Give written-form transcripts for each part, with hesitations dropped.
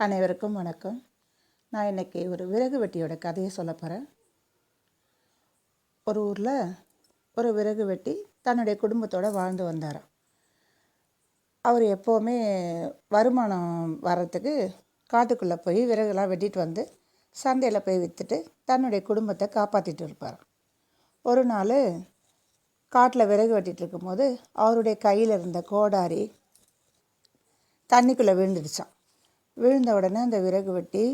அனைவருக்கும் வணக்கம். நான் இன்றைக்கி ஒரு விறகு வெட்டியோட கதையை சொல்ல போகிறேன். ஒரு ஊரில் ஒரு விறகு வெட்டி தன்னுடைய குடும்பத்தோடு வாழ்ந்து வந்தாராம். அவர் எப்போவுமே வருமானம் வர்றதுக்கு காட்டுக்குள்ளே போய் விறகுலாம் வெட்டிட்டு வந்து சந்தையில் போய் விற்றுட்டு தன்னுடைய குடும்பத்தை காப்பாற்றிட்டு இருப்பார். ஒரு நாள் காட்டில் விறகு வெட்டிகிட்டு இருக்கும்போது அவருடைய கையில் இருந்த கோடாரி தண்ணிக்குள்ளே விழுந்துடுச்சான். விழுந்த உடனே அந்த விறகு வெட்டி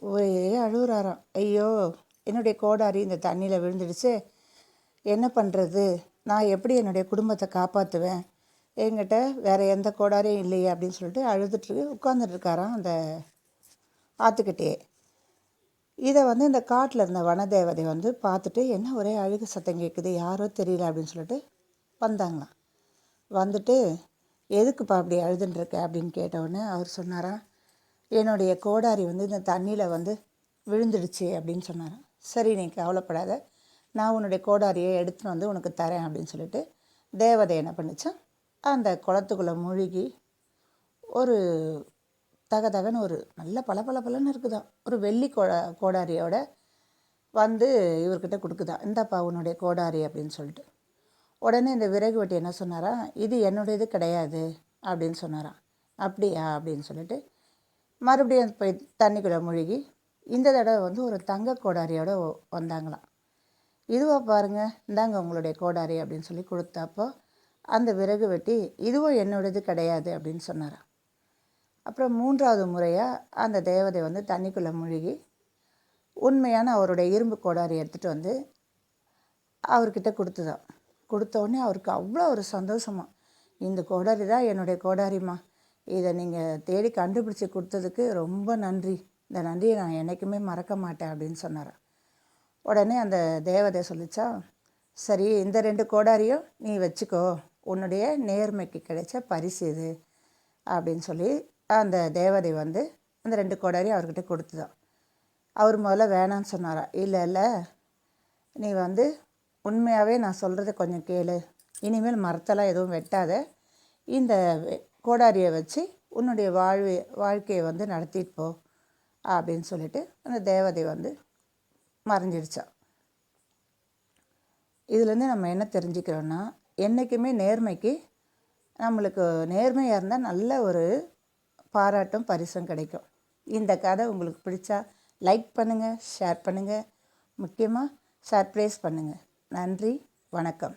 ஒரே அழுகுறாராம். ஐயோ, என்னுடைய கோடாரி இந்த தண்ணியில் விழுந்துடுச்சு, என்ன பண்ணுறது, நான் எப்படி என்னுடைய குடும்பத்தை காப்பாற்றுவேன், என்கிட்ட வேறு எந்த கோடாரியும் இல்லையே அப்படின்னு சொல்லிட்டு அழுதுட்டு உட்காந்துட்ருக்காராம் அந்த ஆற்றுக்கிட்டே. இதை இந்த காட்டில் இருந்த வனதேவதை பார்த்துட்டு, என்ன ஒரே அழுகு சத்தம் கேட்குது, யாரோ தெரியல அப்படின்னு சொல்லிட்டு வந்தாங்களாம். வந்துட்டு, எதுக்குப்பா அப்படி அழுதுன்ட்ருக்க அப்படின்னு கேட்டவுடனே அவர் சொன்னாராம், என்னுடைய கோடாரி இந்த தண்ணியில் விழுந்துடுச்சு அப்படின்னு சொன்னாராம். சரி, நீ கவலைப்படாத, நான் உன்னுடைய கோடாரியை எடுத்துன்னு உனக்கு தரேன் அப்படின்னு சொல்லிட்டு தேவதை என்ன பண்ணிச்சான், அந்த குளத்துக்குள்ளே மூழ்கி ஒரு தகதகன்னு ஒரு நல்ல பளபளன்னு இருக்குதான் ஒரு வெள்ளி கோடாரியோட இவர்கிட்ட கொடுக்குதான், இந்தாப்பா உன்னுடைய கோடாரி அப்படின்னு சொல்லிட்டு. உடனே இந்த விறகு வெட்டி என்ன சொன்னாரா, இது என்னுடையது கிடையாது அப்படின்னு சொன்னாராம். அப்படியா அப்படின்னு சொல்லிட்டு மறுபடியும் போய் தண்ணிக்குள்ளே மூழ்கி இந்த தடவை ஒரு தங்க கோடாரியோடு வந்தாங்களாம். இதுவாக பாருங்கள், இந்தாங்க உங்களுடைய கோடாரி அப்படின்னு சொல்லி கொடுத்தப்போ அந்த விறகு வெட்டி இதுவும் என்னோடது கிடையாது அப்படின்னு சொன்னாராம். அப்புறம் மூன்றாவது முறையாக அந்த தேவதை தண்ணிக்குள்ளே மூழ்கி உண்மையான அவருடைய இரும்பு கோடாரி எடுத்துகிட்டு அவர்கிட்ட கொடுத்துதான். கொடுத்தோடனே அவருக்கு அவ்வளோ ஒரு சந்தோஷமா, இந்த கோடாரி தான் என்னுடைய கோடாரிம்மா, இதை நீங்கள் தேடி கண்டுபிடிச்சி கொடுத்ததுக்கு ரொம்ப நன்றி, இந்த நன்றியை நான் என்றைக்குமே மறக்க மாட்டேன் அப்படின்னு சொன்னார். உடனே அந்த தேவதை சொல்லிச்சா, சரி, இந்த 2 கோடாரியும் நீ வச்சுக்கோ, உன்னுடைய நேர்மைக்கு கிடைச்ச பரிசு இது அப்படின்னு சொல்லி அந்த தேவதை அந்த 2 கோடாரியும் அவர்கிட்ட கொடுத்துதான். அவர் முதல்ல வேணான்னு சொன்னாரா. இல்லை, நீ உண்மையாகவே நான் சொல்கிறத கொஞ்சம் கேளு, இனிமேல் மரத்தெல்லாம் எதுவும் வெட்டாத, இந்த கோடாரியை வச்சு உன்னுடைய வாழ்க்கையை நடத்திட்டு போ அப்படின்னு சொல்லிட்டு அந்த தேவதை மறைஞ்சிடுச்சா. இதுலேருந்து நம்ம என்ன தெரிஞ்சுக்கிறோன்னா, என்றைக்குமே நேர்மைக்கு, நம்மளுக்கு நேர்மையாக இருந்தால் நல்ல ஒரு பாராட்டும் பரிசும் கிடைக்கும். இந்த கதை உங்களுக்கு பிடிச்சா லைக் பண்ணுங்கள், ஷேர் பண்ணுங்கள், முக்கியமாக சர்ப்ரைஸ் பண்ணுங்கள். நன்றி, வணக்கம்.